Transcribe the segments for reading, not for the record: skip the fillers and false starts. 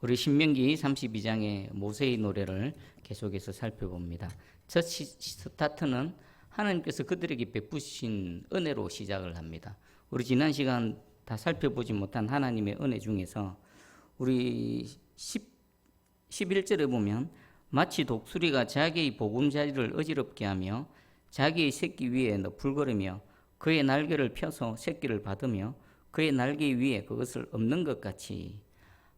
우리 신명기 32장의 모세의 노래를 계속해서 살펴봅니다. 첫 스타트는 하나님께서 그들에게 베푸신 은혜로 시작을 합니다. 우리 지난 시간 다 살펴보지 못한 하나님의 은혜 중에서 우리 11절에 보면 마치 독수리가 자기의 보금자리를 어지럽게 하며 자기의 새끼 위에 너풀거리며 그의 날개를 펴서 새끼를 받으며 그의 날개 위에 그것을 엎는 것 같이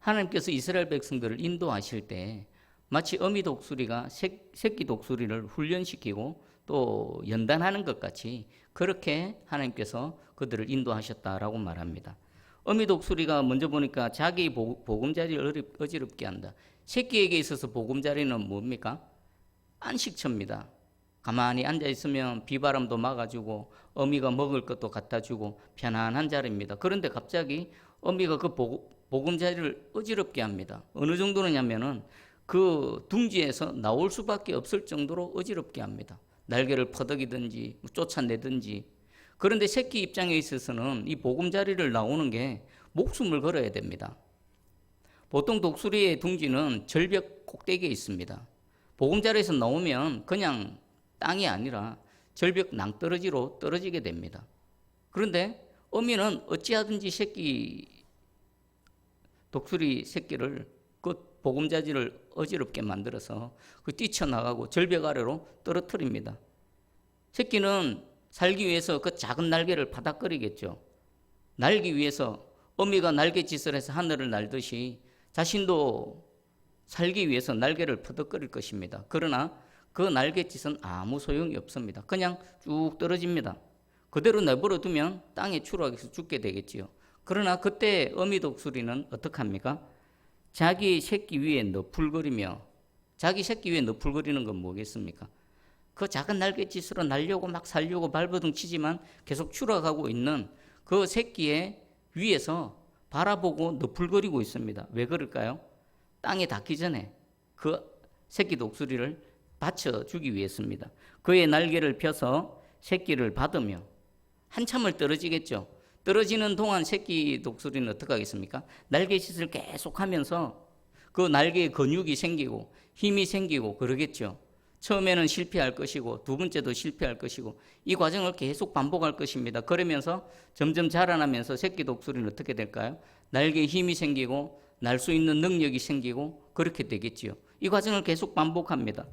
하나님께서 이스라엘 백성들을 인도하실 때 마치 어미 독수리가 새끼 독수리를 훈련시키고 또 연단하는 것 같이 그렇게 하나님께서 그들을 인도하셨다라고 말합니다. 어미 독수리가 먼저 보니까 자기의 보금자리를 어지럽게 한다. 새끼에게 있어서 보금자리는 뭡니까? 안식처입니다. 가만히 앉아있으면 비바람도 막아주고 어미가 먹을 것도 갖다주고 편안한 자리입니다. 그런데 갑자기 어미가 그 보금자리를 어지럽게 합니다. 어느 정도냐면은 그 둥지에서 나올 수밖에 없을 정도로 어지럽게 합니다. 날개를 퍼덕이든지 쫓아내든지. 그런데 새끼 입장에 있어서는 이 보금자리를 나오는 게 목숨을 걸어야 됩니다. 보통 독수리의 둥지는 절벽 꼭대기에 있습니다. 보금자리에서 나오면 그냥 땅이 아니라 절벽 낭떠러지로 떨어지게 됩니다. 그런데 어미는 어찌하든지 독수리 새끼를 그 보금자리를 어지럽게 만들어서 그 뛰쳐나가고 절벽 아래로 떨어뜨립니다. 새끼는 살기 위해서 그 작은 날개를 바닥거리겠죠. 날기 위해서 어미가 날갯짓을 해서 하늘을 날듯이 자신도 살기 위해서 날개를 퍼덕거릴 것입니다. 그러나 그 날갯짓은 아무 소용이 없습니다. 그냥 쭉 떨어집니다. 그대로 내버려 두면 땅에 추락해서 죽게 되겠지요. 그러나 그때 어미 독수리는 어떻게 합니까? 자기 새끼 위에 너풀거리며, 자기 새끼 위에 너풀거리는 건 뭐겠습니까? 그 작은 날갯짓으로 날려고 막 살려고 발버둥 치지만 계속 추락하고 있는 그 새끼의 위에서 바라보고 너풀거리고 있습니다. 왜 그럴까요? 땅에 닿기 전에 그 새끼 독수리를 받쳐주기 위해서입니다. 그의 날개를 펴서 새끼를 받으며 한참을 떨어지겠죠. 떨어지는 동안 새끼 독수리는 어떻게 하겠습니까? 날갯짓을 계속하면서 그 날개에 근육이 생기고 힘이 생기고 그러겠죠. 처음에는 실패할 것이고 두 번째도 실패할 것이고 이 과정을 계속 반복할 것입니다. 그러면서 점점 자라나면서 새끼 독수리는 어떻게 될까요? 날개에 힘이 생기고 날 수 있는 능력이 생기고 그렇게 되겠지요. 이 과정을 계속 반복합니다.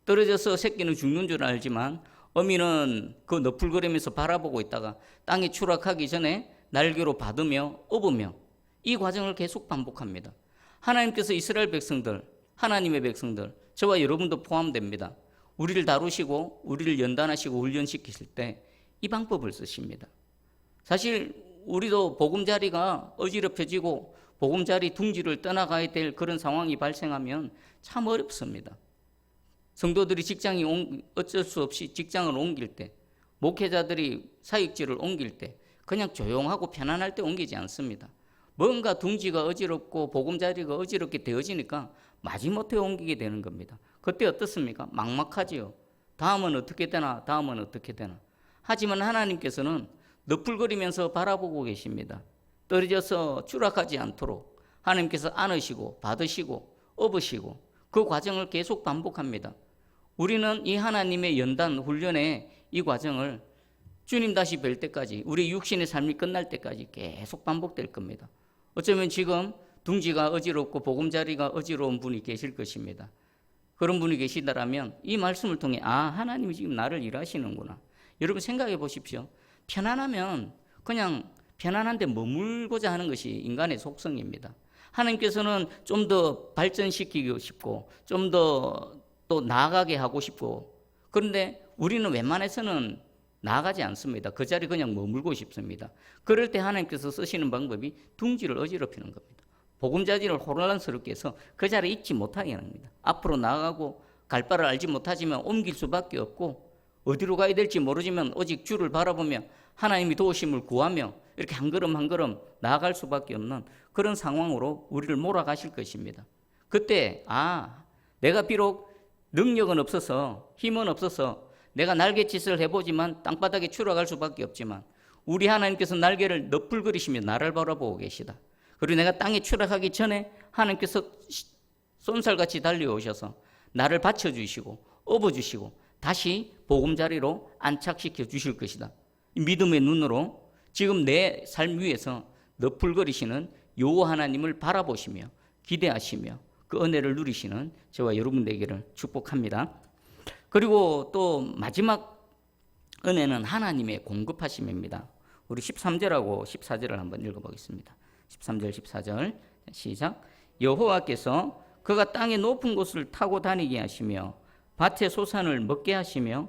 떨어져서 새끼는 죽는 줄 알지만 어미는 그 너풀거리면서 바라보고 있다가 땅에 추락하기 전에 날개로 받으며 업으며 이 과정을 계속 반복합니다. 하나님께서 이스라엘 백성들, 하나님의 백성들, 저와 여러분도 포함됩니다. 우리를 다루시고 우리를 연단하시고 훈련시키실 때 이 방법을 쓰십니다. 사실 우리도 보금자리가 어지럽혀지고 보금자리 둥지를 떠나가야 될 그런 상황이 발생하면 참 어렵습니다. 성도들이 어쩔 수 없이 직장을 옮길 때, 목회자들이 사역지를 옮길 때 그냥 조용하고 편안할 때 옮기지 않습니다. 뭔가 둥지가 어지럽고 보금자리가 어지럽게 되어지니까 마지못해 옮기게 되는 겁니다. 그때 어떻습니까? 막막하지요. 다음은 어떻게 되나? 다음은 어떻게 되나? 하지만 하나님께서는 너풀거리면서 바라보고 계십니다. 떨어져서 추락하지 않도록 하나님께서 안으시고 받으시고 업으시고 그 과정을 계속 반복합니다. 우리는 이 하나님의 연단 훈련의 이 과정을 주님 다시 뵐 때까지 우리 육신의 삶이 끝날 때까지 계속 반복될 겁니다. 어쩌면 지금 둥지가 어지럽고 보금자리가 어지러운 분이 계실 것입니다. 그런 분이 계시다라면 이 말씀을 통해 하나님이 지금 나를 일하시는구나. 여러분 생각해 보십시오. 편안하면 그냥 편안한데 머물고자 하는 것이 인간의 속성입니다. 하나님께서는 좀 더 발전시키고 싶고 좀 더 또 나아가게 하고 싶고 그런데 우리는 웬만해서는 나아가지 않습니다. 그 자리에 그냥 머물고 싶습니다. 그럴 때 하나님께서 쓰시는 방법이 둥지를 어지럽히는 겁니다. 보금자리를 혼란스럽게 해서 그 자리에 있지 못하게 합니다. 앞으로 나아가고 갈 바를 알지 못하지만 옮길 수밖에 없고 어디로 가야 될지 모르지만 오직 주를 바라보며 하나님이 도우심을 구하며 이렇게 한 걸음 한 걸음 나아갈 수밖에 없는 그런 상황으로 우리를 몰아가실 것입니다. 그때 내가 비록 능력은 없어서 힘은 없어서 내가 날갯짓을 해보지만 땅바닥에 추락할 수밖에 없지만 우리 하나님께서 날개를 너풀거리시며 나를 바라보고 계시다. 그리고 내가 땅에 추락하기 전에 하나님께서 쏜살같이 달려오셔서 나를 받쳐주시고 업어주시고 다시 보금자리로 안착시켜 주실 것이다. 믿음의 눈으로 지금 내 삶 위에서 너풀거리시는 여호와 하나님을 바라보시며 기대하시며 그 은혜를 누리시는 저와 여러분 되기를 축복합니다. 그리고 또 마지막 은혜는 하나님의 공급하심입니다. 우리 13절하고 14절을 한번 읽어보겠습니다. 13절 14절 시작. 여호와께서 그가 땅의 높은 곳을 타고 다니게 하시며 밭의 소산을 먹게 하시며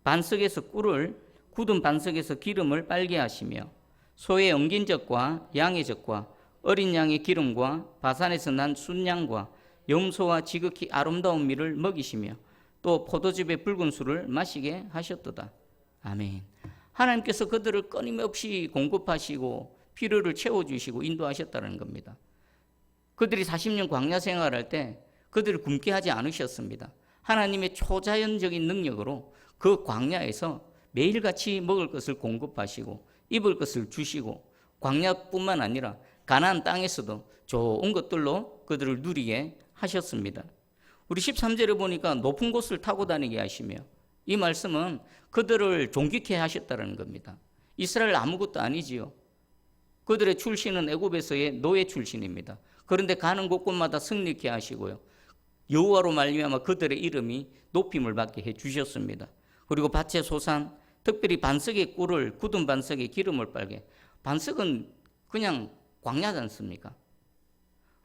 반석에서 꿀을 굳은 반석에서 기름을 빨게 하시며 소의 엉긴 젖과 양의 젖과 어린 양의 기름과 바산에서 난 순양과 염소와 지극히 아름다운 밀을 먹이시며 또 포도즙의 붉은 술을 마시게 하셨도다. 아멘. 하나님께서 그들을 끊임없이 공급하시고 필요를 채워주시고 인도하셨다는 겁니다. 그들이 40년 광야 생활할 때 그들을 굶게 하지 않으셨습니다. 하나님의 초자연적인 능력으로 그 광야에서 매일같이 먹을 것을 공급하시고 입을 것을 주시고 광야뿐만 아니라 가나안 땅에서도 좋은 것들로 그들을 누리게 하셨습니다. 우리 13절에 보니까 높은 곳을 타고 다니게 하시며 이 말씀은 그들을 존귀케 하셨다는 겁니다. 이스라엘 아무것도 아니지요. 그들의 출신은 애굽에서의 노예 출신입니다. 그런데 가는 곳곳마다 승리케 하시고요. 여호와로 말미암아 그들의 이름이 높임을 받게 해 주셨습니다. 그리고 밭의 소산, 특별히 반석의 꿀을 굳은 반석에 기름을 빨게. 반석은 그냥 광야지 않습니까?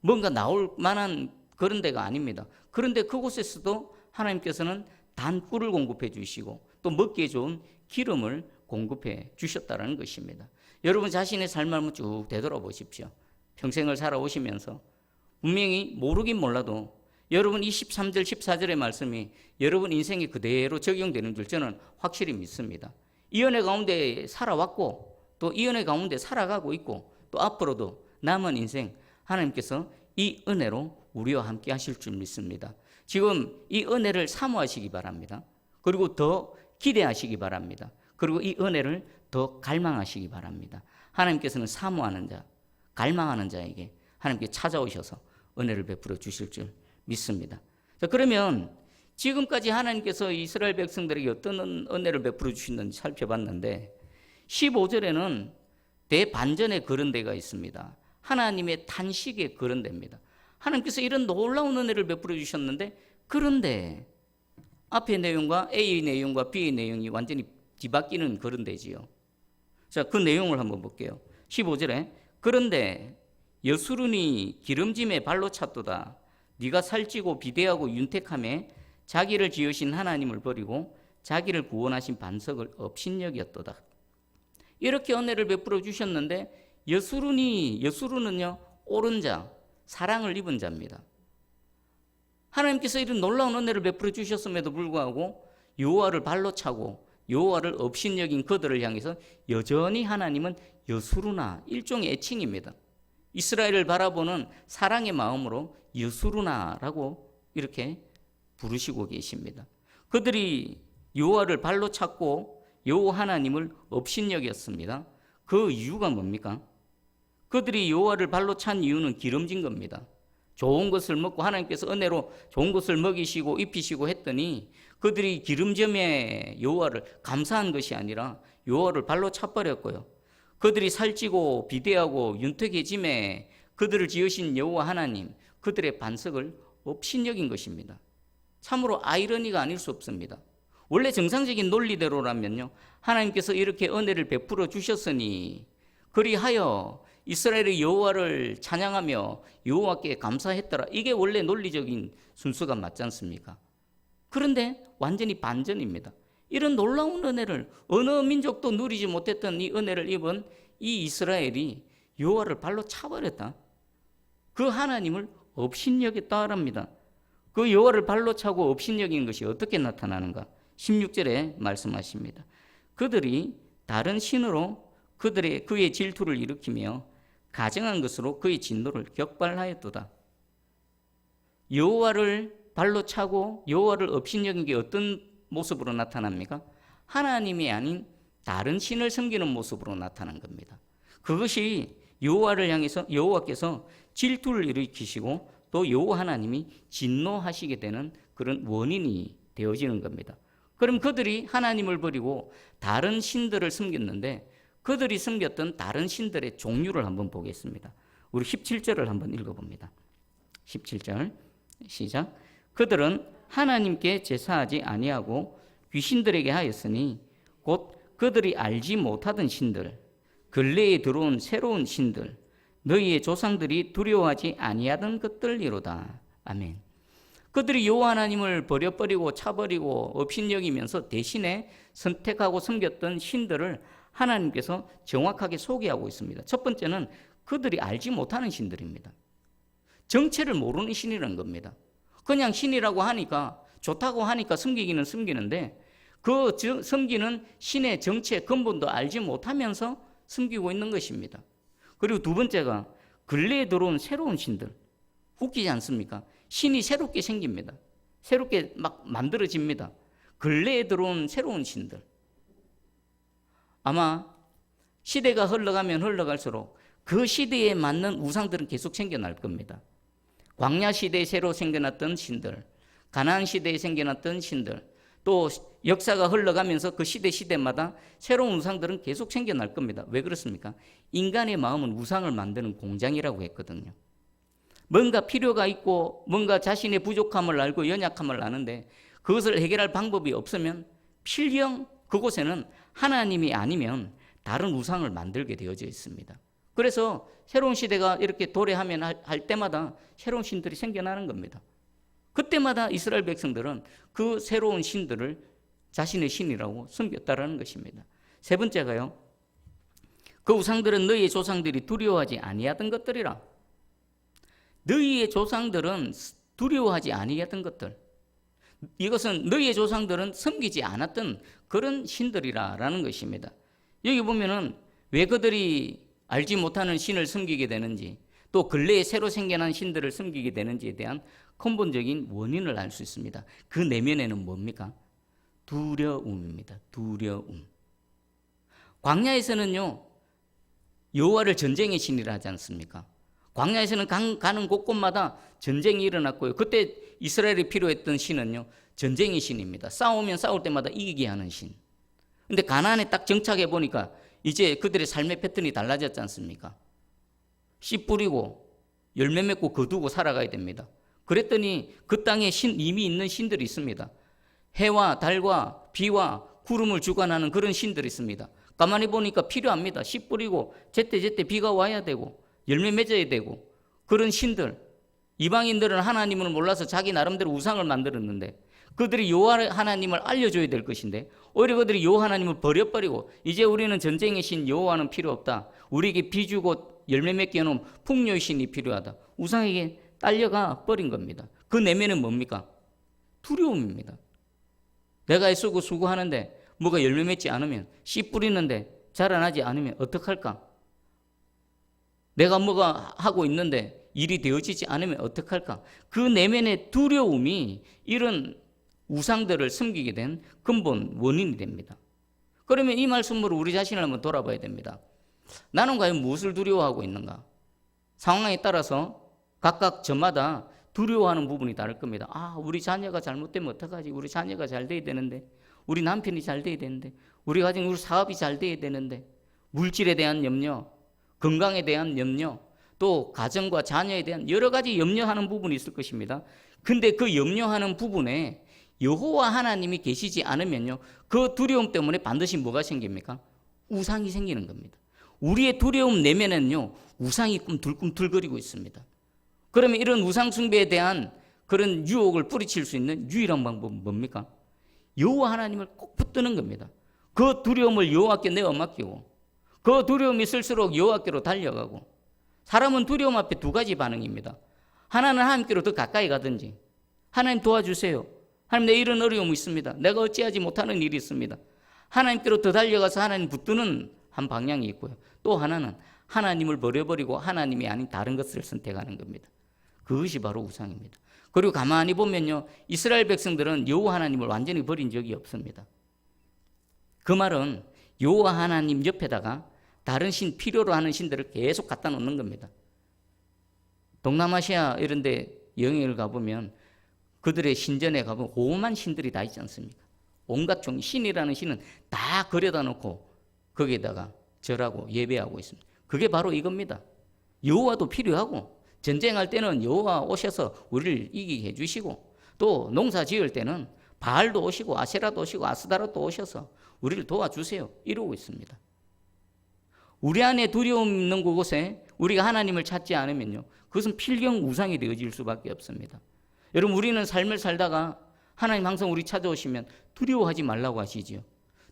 뭔가 나올 만한 그런 데가 아닙니다. 그런데 그곳에서도 하나님께서는 단 꿀을 공급해 주시고 또 먹기에 좋은 기름을 공급해 주셨다는 것입니다. 여러분 자신의 삶을 한번 쭉 되돌아보십시오. 평생을 살아오시면서 분명히 모르긴 몰라도 여러분 이 13절 14절의 말씀이 여러분 인생에 그대로 적용되는 줄 저는 확실히 믿습니다. 이 은혜 가운데 살아왔고 또 이 은혜 가운데 살아가고 있고 또 앞으로도 남은 인생 하나님께서 이 은혜로 우리와 함께 하실 줄 믿습니다. 지금 이 은혜를 사모하시기 바랍니다. 그리고 더 기대하시기 바랍니다. 그리고 이 은혜를 더 갈망하시기 바랍니다. 하나님께서는 사모하는 자, 갈망하는 자에게 하나님께 찾아오셔서 은혜를 베풀어 주실 줄 믿습니다. 자, 그러면 지금까지 하나님께서 이스라엘 백성들에게 어떤 은혜를 베풀어 주셨는지 살펴봤는데 15절에는 대반전의 그런 데가 있습니다. 하나님의 탄식의 그런 데입니다. 하나님께서 이런 놀라운 은혜를 베풀어 주셨는데 그런데 앞의 내용과 A의 내용과 B의 내용이 완전히 뒤바뀌는 그런 데지요. 자, 그 내용을 한번 볼게요. 15절에 그런데 여수run이 기름짐에 발로 찼도다. 네가 살찌고 비대하고 윤택함에 자기를 지으신 하나님을 버리고 자기를 구원하신 반석을 업신여겼도다. 이렇게 은혜를 베풀어 주셨는데 여수run은요 옳은 자, 사랑을 입은 자입니다. 하나님께서 이런 놀라운 은혜를 베풀어 주셨음에도 불구하고 여호와를 발로 차고 여호와를 업신여긴 그들을 향해서 여전히 하나님은 여수르나 일종의 애칭입니다. 이스라엘을 바라보는 사랑의 마음으로 여수르나라고 이렇게 부르시고 계십니다. 그들이 여호와를 발로 찾고 여호와 하나님을 업신여겼습니다. 그 이유가 뭡니까? 그들이 여호와를 발로 찬 이유는 기름진 겁니다. 좋은 것을 먹고 하나님께서 은혜로 좋은 것을 먹이시고 입히시고 했더니 그들이 기름짐에 여호와를 감사한 것이 아니라 여호와를 발로 차버렸고요. 그들이 살찌고 비대하고 윤택해짐에 그들을 지으신 여호와 하나님, 그들의 반석을 업신여긴 것입니다. 참으로 아이러니가 아닐 수 없습니다. 원래 정상적인 논리대로라면요, 하나님께서 이렇게 은혜를 베풀어 주셨으니 그리하여 이스라엘의 여호와를 찬양하며 여호와께 감사했더라. 이게 원래 논리적인 순서가 맞지 않습니까? 그런데 완전히 반전입니다. 이런 놀라운 은혜를 어느 민족도 누리지 못했던 이 은혜를 입은 이 이스라엘이 여호와를 발로 차버렸다. 그 하나님을 업신여겼다랍니다. 그 여호와를 발로 차고 업신여긴 것이 어떻게 나타나는가? 16절에 말씀하십니다. 그들이 다른 신으로 그의 질투를 일으키며 가증한 것으로 그의 진노를 격발하였도다. 여호와를 발로 차고 여호와를 업신여긴 게 어떤 모습으로 나타납니까? 하나님이 아닌 다른 신을 섬기는 모습으로 나타난 겁니다. 그것이 여호와를 향해서 여호와께서 질투를 일으키시고 또 여호와 하나님이 진노하시게 되는 그런 원인이 되어지는 겁니다. 그럼 그들이 하나님을 버리고 다른 신들을 섬겼는데 그들이 섬겼던 다른 신들의 종류를 한번 보겠습니다. 우리 17절을 한번 읽어봅니다. 17절 시작. 그들은 하나님께 제사하지 아니하고 귀신들에게 하였으니 곧 그들이 알지 못하던 신들, 근래에 들어온 새로운 신들, 너희의 조상들이 두려워하지 아니하던 것들이로다. 아멘. 그들이 여호와 하나님을 버려버리고 차버리고 업신여기면서 대신에 선택하고 섬겼던 신들을 하나님께서 정확하게 소개하고 있습니다. 첫 번째는 그들이 알지 못하는 신들입니다. 정체를 모르는 신이라는 겁니다. 그냥 신이라고 하니까 좋다고 하니까 섬기기는 섬기는데 그 섬기는 신의 정체 근본도 알지 못하면서 섬기고 있는 것입니다. 그리고 두 번째가 근래에 들어온 새로운 신들. 웃기지 않습니까? 신이 새롭게 생깁니다. 새롭게 막 만들어집니다. 근래에 들어온 새로운 신들. 아마 시대가 흘러가면 흘러갈수록 그 시대에 맞는 우상들은 계속 생겨날 겁니다. 광야 시대에 새로 생겨났던 신들, 가나안 시대에 생겨났던 신들, 또 역사가 흘러가면서 그 시대마다 새로운 우상들은 계속 생겨날 겁니다. 왜 그렇습니까? 인간의 마음은 우상을 만드는 공장이라고 했거든요. 뭔가 필요가 있고 뭔가 자신의 부족함을 알고 연약함을 아는데 그것을 해결할 방법이 없으면 필경 그곳에는 하나님이 아니면 다른 우상을 만들게 되어져 있습니다. 그래서 새로운 시대가 이렇게 도래하면 할 때마다 새로운 신들이 생겨나는 겁니다. 그때마다 이스라엘 백성들은 그 새로운 신들을 자신의 신이라고 섬겼다라는 것입니다. 세 번째가요. 그 우상들은 너희의 조상들이 두려워하지 아니하던 것들이라. 너희의 조상들은 두려워하지 아니하던 것들. 이것은 너희의 조상들은 섬기지 않았던 그런 신들이라는 것입니다. 여기 보면은 왜 그들이 알지 못하는 신을 섬기게 되는지 또 근래에 새로 생겨난 신들을 섬기게 되는지에 대한 근본적인 원인을 알 수 있습니다. 그 내면에는 뭡니까? 두려움입니다. 두려움. 광야에서는요, 여호와를 전쟁의 신이라 하지 않습니까? 광야에서는 가는 곳곳마다 전쟁이 일어났고요. 그때 이스라엘이 필요했던 신은요, 전쟁의 신입니다. 싸우면 싸울 때마다 이기게 하는 신. 근데 가나안에 딱 정착해 보니까 이제 그들의 삶의 패턴이 달라졌지 않습니까? 씨 뿌리고 열매 맺고 거두고 살아가야 됩니다. 그랬더니 그 땅에 이미 있는 신들이 있습니다. 해와 달과 비와 구름을 주관하는 그런 신들이 있습니다. 가만히 보니까 필요합니다. 씨 뿌리고 제때 비가 와야 되고 열매 맺어야 되고 그런 신들. 이방인들은 하나님을 몰라서 자기 나름대로 우상을 만들었는데 그들이 여호와 하나님을 알려줘야 될 것인데 오히려 그들이 여호와 하나님을 버려버리고 이제 우리는 전쟁의 신 여호와는 필요 없다. 우리에게 비 주고 열매 맺게 해놓은 풍요의 신이 필요하다. 우상에게 딸려가 버린 겁니다. 그 내면은 뭡니까? 두려움입니다. 내가 애쓰고 수고하는데 뭐가 열매 맺지 않으면 씨 뿌리는데 자라나지 않으면 어떡할까? 내가 뭐가 하고 있는데 일이 되어지지 않으면 어떡할까? 그 내면의 두려움이 이런 우상들을 섬기게 된 근본 원인이 됩니다. 그러면 이 말씀으로 우리 자신을 한번 돌아봐야 됩니다. 나는 과연 무엇을 두려워하고 있는가? 상황에 따라서 각각 저마다 두려워하는 부분이 다를 겁니다. 우리 자녀가 잘못되면 어떡하지? 우리 자녀가 잘 돼야 되는데, 우리 남편이 잘 돼야 되는데, 우리 가정, 우리 사업이 잘 돼야 되는데, 물질에 대한 염려, 건강에 대한 염려, 또 가정과 자녀에 대한 여러 가지 염려하는 부분이 있을 것입니다. 근데 그 염려하는 부분에 여호와 하나님이 계시지 않으면요, 그 두려움 때문에 반드시 뭐가 생깁니까? 우상이 생기는 겁니다. 우리의 두려움 내면에는요, 우상이 꿈틀꿈틀거리고 있습니다. 그러면 이런 우상 숭배에 대한 그런 유혹을 뿌리칠 수 있는 유일한 방법은 뭡니까? 여호와 하나님을 꼭 붙드는 겁니다. 그 두려움을 여호와께 내어 맡기고 그 두려움이 있을수록 여호와께로 달려가고 사람은 두려움 앞에 두 가지 반응입니다. 하나는 하나님께로 더 가까이 가든지 하나님 도와주세요. 하나님 내 이런 어려움이 있습니다. 내가 어찌하지 못하는 일이 있습니다. 하나님께로 더 달려가서 하나님 붙드는 한 방향이 있고요. 또 하나는 하나님을 버려버리고 하나님이 아닌 다른 것을 선택하는 겁니다. 그것이 바로 우상입니다. 그리고 가만히 보면요, 이스라엘 백성들은 여호와 하나님을 완전히 버린 적이 없습니다. 그 말은 여호와 하나님 옆에다가 다른 신, 필요로 하는 신들을 계속 갖다 놓는 겁니다. 동남아시아 이런 데 여행을 가보면 그들의 신전에 가보면 오만 신들이 다 있지 않습니까? 온갖 종류, 신이라는 신은 다 그려다 놓고 거기에다가 절하고 예배하고 있습니다. 그게 바로 이겁니다. 여호와도 필요하고, 전쟁할 때는 여호와 오셔서 우리를 이기게 해주시고, 또 농사 지을 때는 바알도 오시고 아세라도 오시고 아스다라도 오셔서 우리를 도와주세요, 이러고 있습니다. 우리 안에 두려움 있는 그곳에 우리가 하나님을 찾지 않으면요, 그것은 필경 우상이 되어질 수밖에 없습니다. 여러분, 우리는 삶을 살다가 하나님 항상 우리 찾아오시면 두려워하지 말라고 하시지요.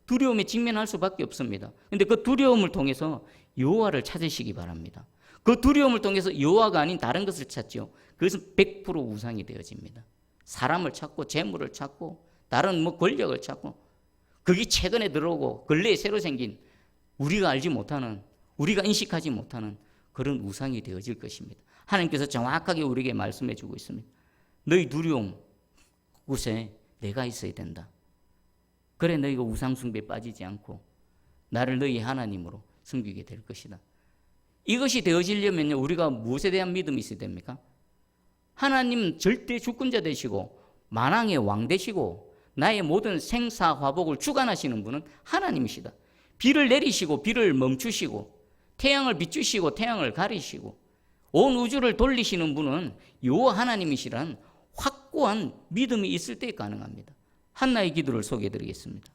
두려움에 직면할 수밖에 없습니다. 그런데 그 두려움을 통해서 여호와를 찾으시기 바랍니다. 그 두려움을 통해서 여호와가 아닌 다른 것을 찾죠. 그것은 100% 우상이 되어집니다. 사람을 찾고 재물을 찾고 다른 권력을 찾고, 그게 최근에 들어오고 근래에 새로 생긴 우리가 알지 못하는, 우리가 인식하지 못하는 그런 우상이 되어질 것입니다. 하나님께서 정확하게 우리에게 말씀해 주고 있습니다. 너희 두려움 곳에 내가 있어야 된다. 그래 너희가 우상 숭배에 빠지지 않고 나를 너희 하나님으로 섬기게 될 것이다. 이것이 되어지려면 우리가 무엇에 대한 믿음이 있어야 됩니까? 하나님 절대 주권자 되시고 만왕의 왕 되시고 나의 모든 생사화복을 주관하시는 분은 하나님이시다. 비를 내리시고 비를 멈추시고 태양을 비추시고 태양을 가리시고 온 우주를 돌리시는 분은 여호와 하나님이시라는 확고한 믿음이 있을 때 가능합니다. 한나의 기도를 소개해드리겠습니다.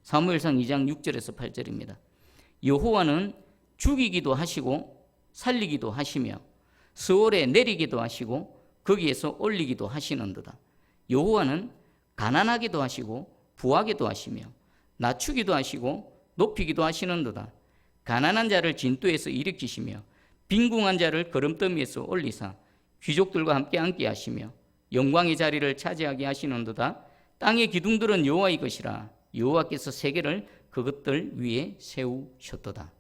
사무엘상 2장 6절에서 8절입니다. 여호와는 죽이기도 하시고 살리기도 하시며 스올에 내리기도 하시고 거기에서 올리기도 하시는도다. 여호와는 가난하기도 하시고 부하기도 하시며 낮추기도 하시고 높이기도 하시는도다. 가난한 자를 진토에서 일으키시며 빈궁한 자를 거름더미에서 올리사 귀족들과 함께 앉게 하시며 영광의 자리를 차지하게 하시는도다. 땅의 기둥들은 여호와의 것이라 여호와께서 세계를 그것들 위에 세우셨도다.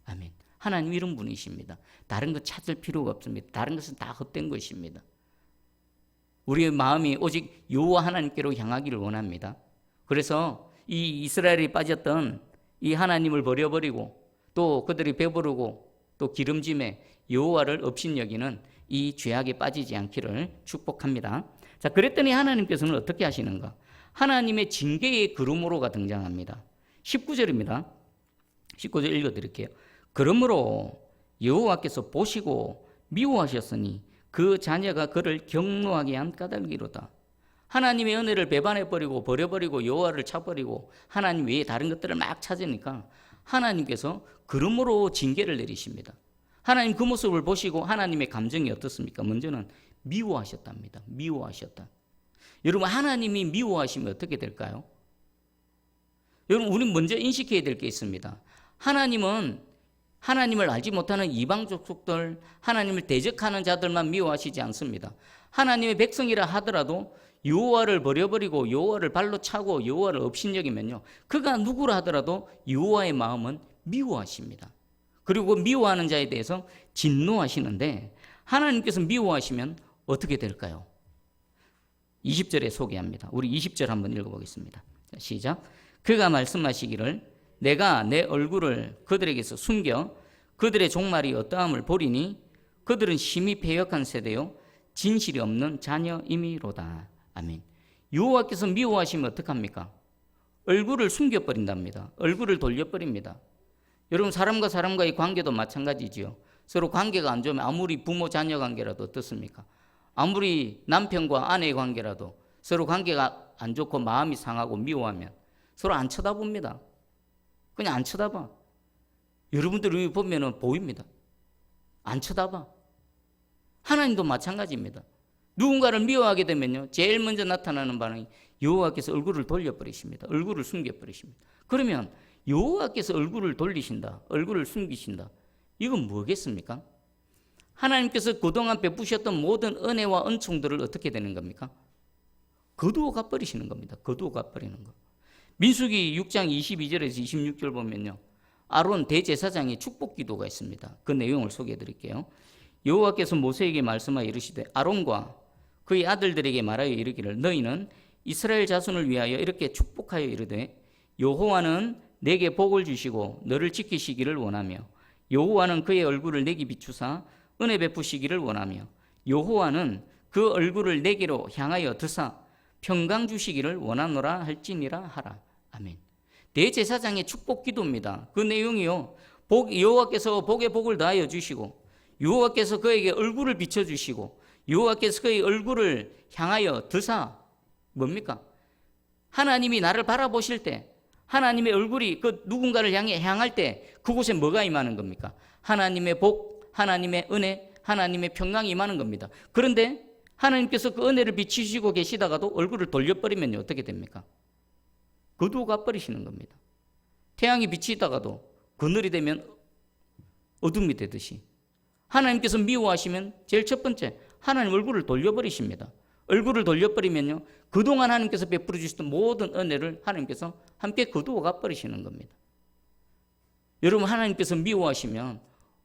아멘. 하나님 이런 분이십니다. 다른 것 찾을 필요가 없습니다. 다른 것은 다 헛된 것입니다. 우리의 마음이 오직 여호와 하나님께로 향하기를 원합니다. 그래서 이 이스라엘이 빠졌던 이 하나님을 버려버리고 또 그들이 배부르고 또 기름짐에 여호와를 업신여기는 이 죄악에 빠지지 않기를 축복합니다. 자, 그랬더니 하나님께서는 어떻게 하시는가? 하나님의 징계의 그러므로가 등장합니다. 19절입니다. 19절 읽어드릴게요. 그러므로 여호와께서 보시고 미워하셨으니 그 자녀가 그를 경노하게 한 까닭이로다. 하나님의 은혜를 배반해버리고 버려버리고 여호와를 찾아버리고 하나님 외에 다른 것들을 막 찾으니까 하나님께서 그러므로 징계를 내리십니다. 하나님 그 모습을 보시고 하나님의 감정이 어떻습니까? 먼저는 미워하셨답니다. 미워하셨다. 여러분, 하나님이 미워하시면 어떻게 될까요? 여러분, 우리는 먼저 인식해야 될 게 있습니다. 하나님은 하나님을 알지 못하는 이방 족속들, 하나님을 대적하는 자들만 미워하시지 않습니다. 하나님의 백성이라 하더라도 여호와를 버려버리고 여호와를 발로 차고 여호와를 업신여기면요, 그가 누구라 하더라도 여호와의 마음은 미워하십니다. 그리고 미워하는 자에 대해서 진노하시는데, 하나님께서 미워하시면 어떻게 될까요? 20절에 소개합니다. 우리 20절 한번 읽어보겠습니다. 자, 시작. 그가 말씀하시기를 내가 내 얼굴을 그들에게서 숨겨 그들의 종말이 어떠함을 보리니 그들은 심히 패역한 세대요 진실이 없는 자녀임이로다. 아멘. 여호와께서 미워하시면 어떡합니까? 얼굴을 숨겨버린답니다. 얼굴을 돌려버립니다. 여러분, 사람과 사람과의 관계도 마찬가지지요. 서로 관계가 안 좋으면 아무리 부모 자녀 관계라도 어떻습니까? 아무리 남편과 아내의 관계라도 서로 관계가 안 좋고 마음이 상하고 미워하면 서로 안 쳐다봅니다. 그냥 안 쳐다봐. 여러분들이 보면은 보입니다. 안 쳐다봐. 하나님도 마찬가지입니다. 누군가를 미워하게 되면요, 제일 먼저 나타나는 반응이 여호와께서 얼굴을 돌려버리십니다. 얼굴을 숨겨버리십니다. 그러면 여호와께서 얼굴을 돌리신다, 얼굴을 숨기신다, 이건 뭐겠습니까? 하나님께서 그동안 베푸셨던 모든 은혜와 은총들을 어떻게 되는 겁니까? 거두어 가버리시는 겁니다. 거두어 가버리는 거. 민수기 6장 22절에서 26절 보면요, 아론 대제사장의 축복 기도가 있습니다. 그 내용을 소개해 드릴게요. 여호와께서 모세에게 말씀하여 이르시되 아론과 그의 아들들에게 말하여 이르기를 너희는 이스라엘 자손을 위하여 이렇게 축복하여 이르되 여호와는 내게 복을 주시고 너를 지키시기를 원하며 여호와는 그의 얼굴을 내게 비추사 은혜 베푸시기를 원하며 여호와는 그 얼굴을 내게로 향하여 드사 평강 주시기를 원하노라 할지니라 하라. 아멘. 대제사장의 축복 기도입니다. 그 내용이요, 여호와께서 복에 복을 더하여 주시고 여호와께서 그에게 얼굴을 비춰주시고 여호와께서 그의 얼굴을 향하여 드사, 뭡니까? 하나님이 나를 바라보실 때, 하나님의 얼굴이 그 누군가를 향할 때 그곳에 뭐가 임하는 겁니까? 하나님의 복, 하나님의 은혜, 하나님의 평강이 임하는 겁니다. 그런데 하나님께서 그 은혜를 비추시고 계시다가도 얼굴을 돌려버리면 어떻게 됩니까? 거두어 버리시는 겁니다. 태양이 비치다가도 그늘이 되면 어둠이 되듯이 하나님께서 미워하시면 제일 첫 번째 하나님 얼굴을 돌려버리십니다. 얼굴을 돌려버리면요, 그동안 하나님께서 베풀어 주셨던 모든 은혜를 하나님께서 함께 거두어 가버리시는 겁니다. 여러분, 하나님께서 미워하시면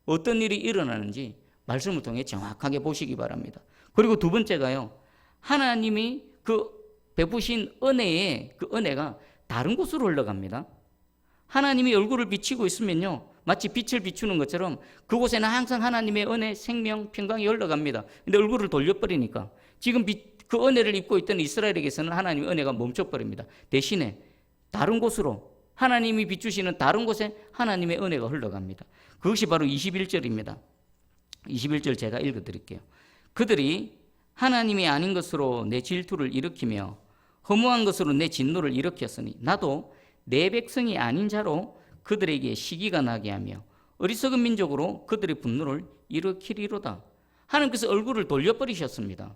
어떤 일이 일어나는지 말씀을 통해 정확하게 보시기 바랍니다. 그리고 두 번째가요, 하나님이 그 베푸신 은혜의 그 은혜가 다른 곳으로 흘러갑니다. 하나님이 얼굴을 비치고 있으면요, 마치 빛을 비추는 것처럼 그곳에는 항상 하나님의 은혜, 생명, 평강이 흘러갑니다. 근데 얼굴을 돌려버리니까 지금 그 은혜를 입고 있던 이스라엘에게서는 하나님의 은혜가 멈춰버립니다. 대신에 다른 곳으로, 하나님이 비추시는 다른 곳에 하나님의 은혜가 흘러갑니다. 그것이 바로 21절입니다. 21절 제가 읽어드릴게요. 그들이 하나님이 아닌 것으로 내 질투를 일으키며 허무한 것으로 내 진노를 일으켰으니 나도 내 백성이 아닌 자로 그들에게 시기가 나게 하며 어리석은 민족으로 그들의 분노를 일으키리로다. 하나님께서 얼굴을 돌려버리셨습니다.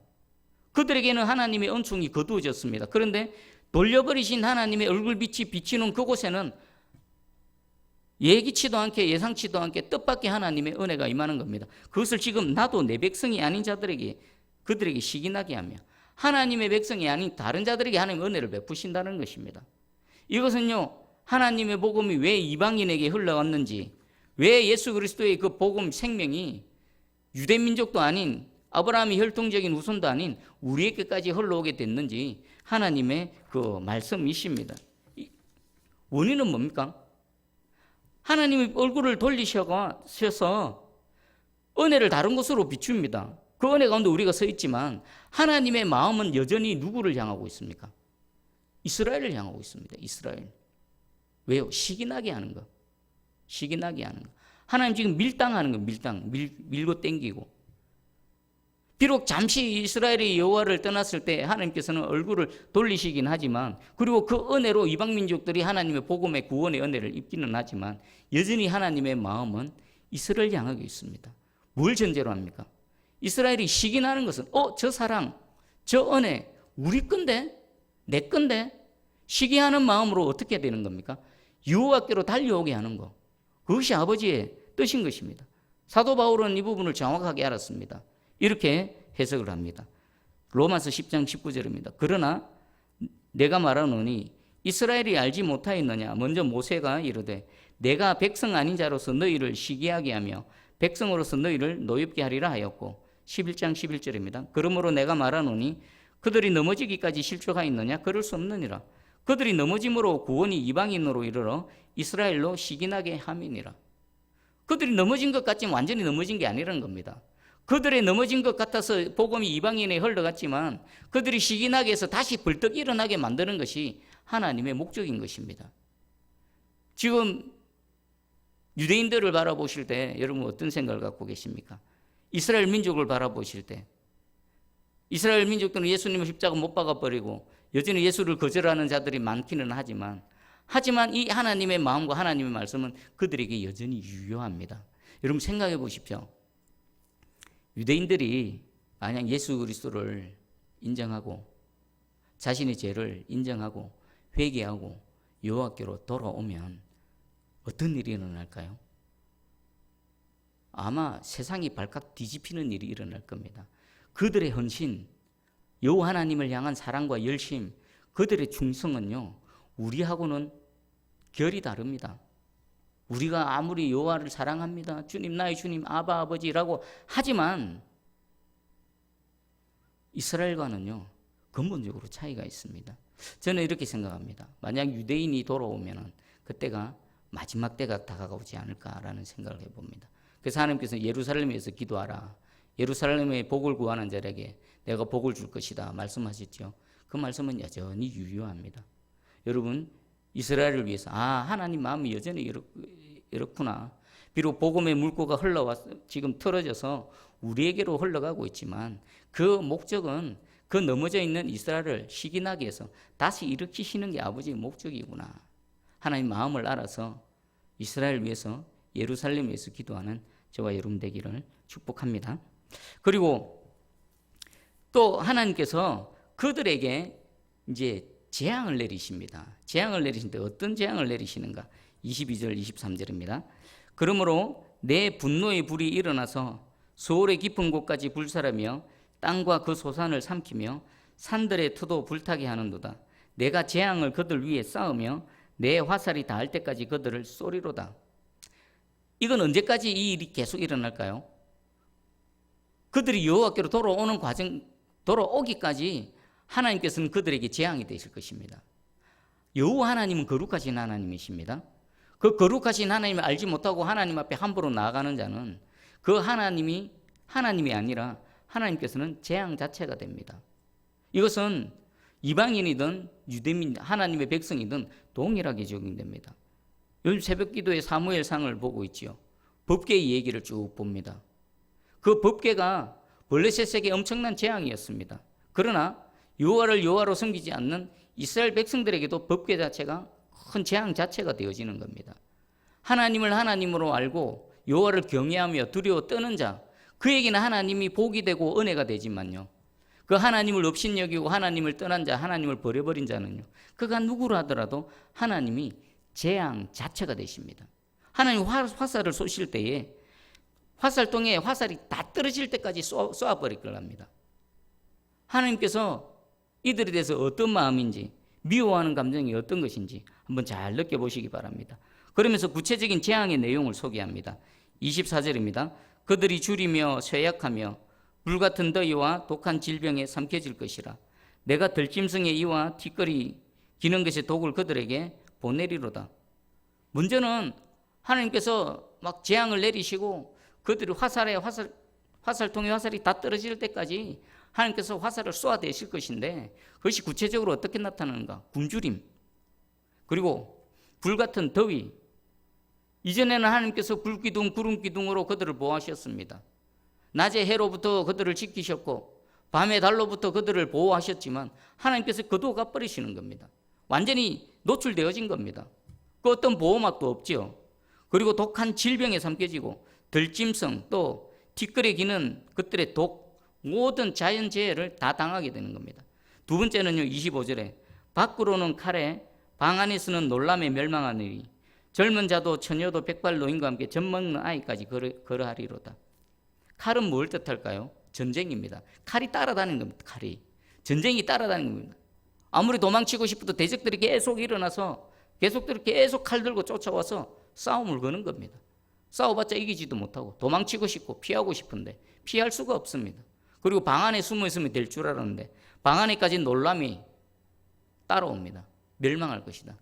그들에게는 하나님의 은총이 거두어졌습니다. 그런데 돌려버리신 하나님의 얼굴빛이 비치는 그곳에는 예기치도 않게 예상치도 않게 뜻밖의 하나님의 은혜가 임하는 겁니다. 그것을 지금 나도 내 백성이 아닌 자들에게 그들에게 시기나게 하며 하나님의 백성이 아닌 다른 자들에게 하나님의 은혜를 베푸신다는 것입니다. 이것은요, 하나님의 복음이 왜 이방인에게 흘러왔는지, 왜 예수 그리스도의 그 복음 생명이 유대민족도 아닌 아브라함의 혈통적인 후손도 아닌 우리에게까지 흘러오게 됐는지 하나님의 그 말씀이십니다. 원인은 뭡니까? 하나님이 얼굴을 돌리셔서 은혜를 다른 곳으로 비춥니다. 그 은혜 가운데 우리가 서 있지만 하나님의 마음은 여전히 누구를 향하고 있습니까? 이스라엘을 향하고 있습니다. 이스라엘. 왜요? 시기나게 하는 거. 시기나게 하는 거. 하나님 지금 밀당하는 거. 밀고 땡기고. 비록 잠시 이스라엘이 여호와를 떠났을 때 하나님께서는 얼굴을 돌리시긴 하지만, 그리고 그 은혜로 이방 민족들이 하나님의 복음의 구원의 은혜를 입기는 하지만 여전히 하나님의 마음은 이스라엘 향하고 있습니다. 뭘 전제로 합니까? 이스라엘이 시기나는 것은 저 사랑, 저 은혜 우리 건데, 내 건데, 시기하는 마음으로 어떻게 되는 겁니까? 여호와께로 달려오게 하는 거. 그것이 아버지의 뜻인 것입니다. 사도 바울은 이 부분을 정확하게 알았습니다. 이렇게 해석을 합니다. 로마서 10장 19절입니다. 그러나 내가 말하노니 이스라엘이 알지 못하였느냐? 먼저 모세가 이르되 내가 백성 아닌 자로서 너희를 시기하게 하며 백성으로서 너희를 노엽게 하리라 하였고, 11장 11절입니다. 그러므로 내가 말하노니 그들이 넘어지기까지 실족하였느냐? 그럴 수 없느니라. 그들이 넘어짐으로 구원이 이방인으로 이르러 이스라엘로 시기나게 함이니라. 그들이 넘어진 것 같지만 완전히 넘어진 게 아니라는 겁니다. 그들의 넘어진 것 같아서 복음이 이방인에 흘러갔지만 그들이 시기나게 해서 다시 벌떡 일어나게 만드는 것이 하나님의 목적인 것입니다. 지금 유대인들을 바라보실 때 여러분 어떤 생각을 갖고 계십니까? 이스라엘 민족을 바라보실 때 이스라엘 민족들은 예수님을 십자가 못 박아버리고 여전히 예수를 거절하는 자들이 많기는 하지만 이 하나님의 마음과 하나님의 말씀은 그들에게 여전히 유효합니다. 여러분 생각해 보십시오. 유대인들이 만약 예수 그리스도를 인정하고 자신의 죄를 인정하고 회개하고 여호와께로 돌아오면 어떤 일이 일어날까요? 아마 세상이 발칵 뒤집히는 일이 일어날 겁니다. 그들의 헌신, 여호와 하나님을 향한 사랑과 열심, 그들의 충성은요, 우리하고는 결이 다릅니다. 우리가 아무리 여호와를 사랑합니다, 주님 나의 주님 아바 아버지라고 하지만 이스라엘과는요 근본적으로 차이가 있습니다. 저는 이렇게 생각합니다. 만약 유대인이 돌아오면 그때가 마지막 때가 다가오지 않을까라는 생각을 해봅니다. 그래서 하나님께서 예루살렘에서 기도하라. 예루살렘의 복을 구하는 자에게 내가 복을 줄 것이다 말씀하셨죠. 그 말씀은 여전히 유효합니다. 여러분, 이스라엘을 위해서 하나님 마음이 여전히 이렇구나. 비록 복음의 물꼬가 지금 틀어져서 우리에게로 흘러가고 있지만 그 목적은 그 넘어져 있는 이스라엘을 시기나게 해서 다시 일으키시는 게 아버지의 목적이구나. 하나님 마음을 알아서 이스라엘 위해서 예루살렘에서 기도하는 저와 여러분 되기를 축복합니다. 그리고 또 하나님께서 그들에게 이제 재앙을 내리십니다. 재앙을 내리시는데 어떤 재앙을 내리시는가? 22절, 23절입니다. 그러므로 내 분노의 불이 일어나서 소울의 깊은 곳까지 불살하며 땅과 그 소산을 삼키며 산들의 터도 불타게 하는도다. 내가 재앙을 그들 위에 쌓으며 내 화살이 닿을 때까지 그들을 쏘리로다. 이건 언제까지 이 일이 계속 일어날까요? 그들이 여호와께로 돌아오기까지 하나님께서는 그들에게 재앙이 되실 것입니다. 여호와 하나님은 거룩하신 하나님이십니다. 그 거룩하신 하나님을 알지 못하고 하나님 앞에 함부로 나아가는 자는 그 하나님이 아니라 하나님께서는 재앙 자체가 됩니다. 이것은 이방인이든 유대민 하나님의 백성이든 동일하게 적용됩니다. 요즘 새벽 기도에 사무엘상을 보고 있지요. 법궤의 얘기를 쭉 봅니다. 그 법궤가 블레셋에게 엄청난 재앙이었습니다. 그러나 여호와를 여호와로 섬기지 않는 이스라엘 백성들에게도 법궤 자체가 큰 재앙 자체가 되어지는 겁니다. 하나님을 하나님으로 알고 여호와를 경외하며 두려워 떠는 자, 그에게는 하나님이 복이 되고 은혜가 되지만요, 그 하나님을 업신여기고 하나님을 떠난 자, 하나님을 버려버린 자는요, 그가 누구라 하더라도 하나님이 재앙 자체가 되십니다. 하나님 화살을 쏘실 때에 화살통에 화살이 다 떨어질 때까지 쏘아버릴 겁니다. 하나님께서 이들에 대해서 어떤 마음인지, 미워하는 감정이 어떤 것인지 한번 잘 느껴보시기 바랍니다. 그러면서 구체적인 재앙의 내용을 소개합니다. 24절입니다. 그들이 줄이며 쇠약하며 불같은 더위와 독한 질병에 삼켜질 것이라. 내가 들짐승의 이와 티끌이 기는 것의 독을 그들에게 보내리로다. 문제는 하나님께서 막 재앙을 내리시고 그들이 화살통에 화살이 다 떨어질 때까지 하나님께서 화살을 쏘아대실 것인데, 그것이 구체적으로 어떻게 나타나는가? 굶주림, 그리고 불같은 더위. 이전에는 하나님께서 불기둥, 구름기둥으로 그들을 보호하셨습니다. 낮에 해로부터 그들을 지키셨고 밤에 달로부터 그들을 보호하셨지만 하나님께서 거두어 버리시는 겁니다. 완전히 노출되어진 겁니다. 그 어떤 보호막도 없죠. 그리고 독한 질병에 삼켜지고 들짐승, 또 티끌에 기는 것들의 독, 모든 자연재해를 다 당하게 되는 겁니다. 두 번째는요, 25절에 밖으로는 칼에, 방 안에서는 놀람에 멸망하느니 젊은 자도 처녀도 백발 노인과 함께 젖먹는 아이까지 걸어하리로다. 칼은 뭘 뜻할까요? 전쟁입니다. 칼이 따라다니는 겁니다. 칼이. 전쟁이 따라다니는 겁니다. 아무리 도망치고 싶어도 대적들이 계속 일어나서 계속 칼 들고 쫓아와서 싸움을 거는 겁니다. 싸워봤자 이기지도 못하고 도망치고 싶고 피하고 싶은데 피할 수가 없습니다. 그리고 방 안에 숨어 있으면 될 줄 알았는데 방 안에까지 놀람이 따라옵니다. 멸망할 것이다.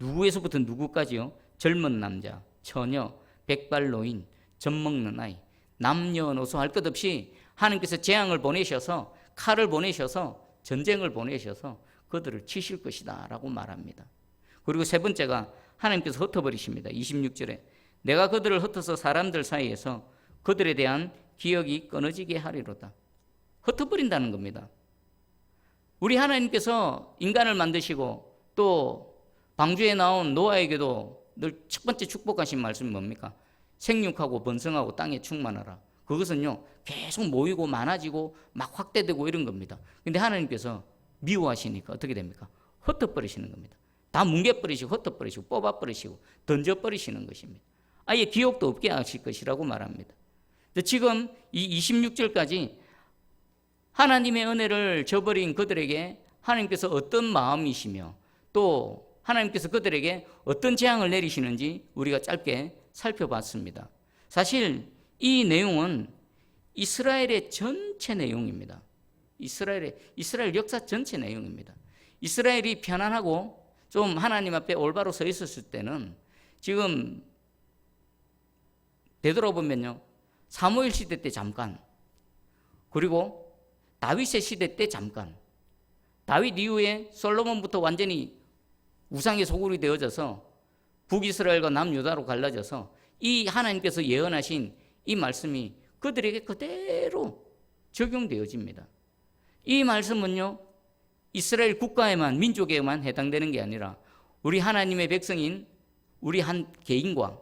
누구에서부터 누구까지요? 젊은 남자, 처녀, 백발 노인, 젖먹는 아이, 남녀노소 할 것 없이 하나님께서 재앙을 보내셔서, 칼을 보내셔서, 전쟁을 보내셔서 그들을 치실 것이다 라고 말합니다. 그리고 세 번째가 하나님께서 흩어버리십니다. 26절에 내가 그들을 흩어서 사람들 사이에서 그들에 대한 기억이 끊어지게 하리로다. 흩어버린다는 겁니다. 우리 하나님께서 인간을 만드시고 또 방주에 나온 노아에게도 늘 첫 번째 축복하신 말씀이 뭡니까? 생육하고 번성하고 땅에 충만하라. 그것은요, 계속 모이고 많아지고 막 확대되고 이런 겁니다. 근데 하나님께서 미워하시니까 어떻게 됩니까? 흩어버리시는 겁니다. 다 뭉개버리시고 흩어버리시고 뽑아버리시고 던져버리시는 것입니다. 아예 기억도 없게 하실 것이라고 말합니다. 지금 이 26절까지 하나님의 은혜를 저버린 그들에게 하나님께서 어떤 마음이시며 또 하나님께서 그들에게 어떤 재앙을 내리시는지 우리가 짧게 살펴봤습니다. 사실 이 내용은 이스라엘의 전체 내용입니다. 이스라엘 역사 전체 내용입니다. 이스라엘이 편안하고 좀 하나님 앞에 올바로 서 있었을 때는 지금 되돌아보면요, 사무엘 시대 때 잠깐, 그리고 다윗의 시대 때 잠깐, 다윗 이후에 솔로몬부터 완전히 우상의 소굴이 되어져서 북이스라엘과 남유다로 갈라져서 이 하나님께서 예언하신 이 말씀이 그들에게 그대로 적용되어집니다. 이 말씀은요, 이스라엘 국가에만, 민족에만 해당되는 게 아니라 우리 하나님의 백성인 우리 한 개인과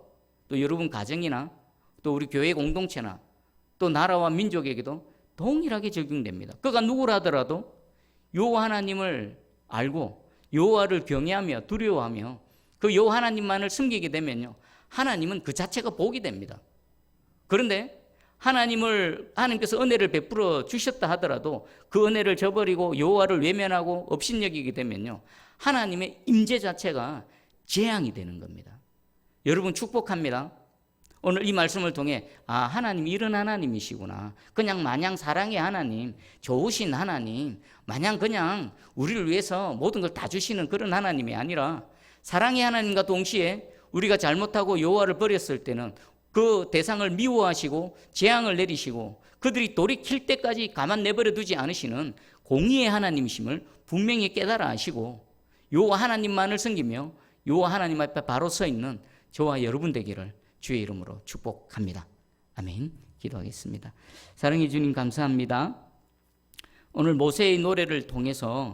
또 여러분 가정이나 또 우리 교회 공동체나 또 나라와 민족에게도 동일하게 적용됩니다. 그가 누구라 하더라도 여호와 하나님을 알고 여호와를 경외하며 두려워하며 그 여호와 하나님만을 섬기게 되면요, 하나님은 그 자체가 복이 됩니다. 그런데 하나님께서 은혜를 베풀어 주셨다 하더라도 그 은혜를 저버리고 여호와를 외면하고 업신여기게 되면요, 하나님의 임재 자체가 재앙이 되는 겁니다. 여러분 축복합니다. 오늘 이 말씀을 통해 하나님이 이런 하나님이시구나. 그냥 마냥 사랑의 하나님, 좋으신 하나님, 마냥 그냥 우리를 위해서 모든 걸 다 주시는 그런 하나님이 아니라 사랑의 하나님과 동시에 우리가 잘못하고 여호와를 버렸을 때는 그 대상을 미워하시고 재앙을 내리시고 그들이 돌이킬 때까지 가만 내버려 두지 않으시는 공의의 하나님이심을 분명히 깨달아 하시고 여호와 하나님만을 섬기며 여호와 하나님 앞에 바로 서 있는 저와 여러분 되기를 주의 이름으로 축복합니다. 아멘. 기도하겠습니다. 사랑해 주님 감사합니다. 오늘 모세의 노래를 통해서